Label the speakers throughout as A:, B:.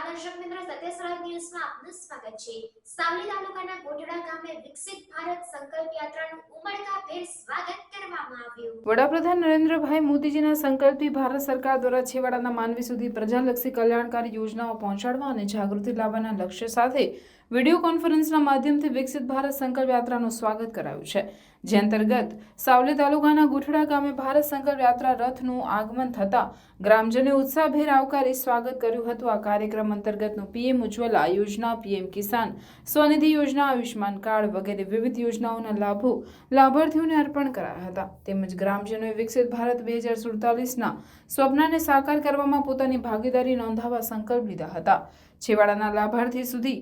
A: દર્શક મિત્રો, સત્ય સ્વરાજ ન્યૂઝમાં આપનું સ્વાગત છે। સાવલી તાલુકાના ગોઠડા ગામે વિકસિત ભારત સંકલ્પ યાત્રાનું ઉમળકાભેર સ્વાગત કરવામાં આવ્યું।
B: વડાપ્રધાન નરેન્દ્રભાઈ મોદીજીના સંકલ્પથી ભારત સરકાર દ્વારા છેવાડાના માનવી સુધી પ્રજાલક્ષી કલ્યાણકારી યોજનાઓ પહોંચાડવા અને જાગૃતિ લાવવાના લક્ષ્ય સાથે વિડીયો કોન્ફરન્સના માધ્યમથી વિકસિત ભારત સંકલ્પ યાત્રાનું સ્વાગત કરાયું છે, જે અંતર્ગત સાવલી તાલુકાના ગોઠડા ગામે ભારત સંકલ્પ યાત્રા રથનું આગમન થતાં ગ્રામજનોએ ઉત્સાહભેર આવકારી સ્વાગત કર્યું હતું। આ કાર્યક્રમ અંતર્ગતનું પીએમ ઉજ્જવલા યોજના, પીએમ કિસાન સ્વનિધિ યોજના, આયુષ્માન કાર્ડ વગેરે વિવિધ યોજનાઓના લાભો લાભાર્થીઓને અર્પણ કરાયા હતા। તેમજ ગ્રામજનોએ વિકસિત ભારત 2047ના સ્વપ્નને સાકાર કરવામાં પોતાની ભાગીદારી નોંધાવવા સંકલ્પ લીધા હતા। છેવાડાના લાભાર્થી સુધી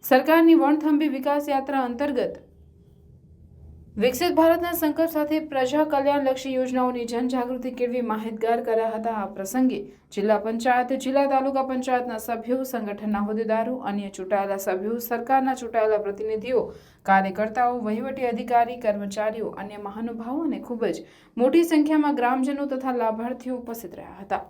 B: સરકારની વણથંભી વિકાસ યાત્રા અંતર્ગત વિકસિત ભારતના સંકલ્પ સાથે પ્રજા કલ્યાણલક્ષી યોજનાઓની જનજાગૃતિ કેળવી માહિતગાર કર્યા હતા। આ પ્રસંગે જિલ્લા પંચાયત, જિલ્લા તાલુકા પંચાયતના સભ્યો, સંગઠનના હોદ્દેદારો, અન્ય ચૂંટાયેલા સભ્યો, સરકારના ચૂંટાયેલા પ્રતિનિધિઓ, કાર્યકર્તાઓ, વહીવટી અધિકારી, કર્મચારીઓ, અન્ય મહાનુભાવો અને ખૂબ જ મોટી સંખ્યામાં ગ્રામજનો તથા લાભાર્થીઓ ઉપસ્થિત રહ્યા હતા।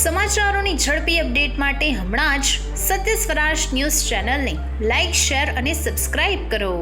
C: સમાચારોની ઝડપી અપડેટ માટે હમણાં જ સત્ય સ્વરાજ ન્યૂઝ ચેનલને લાઇક, શેર અને સબસ્ક્રાઇબ કરો।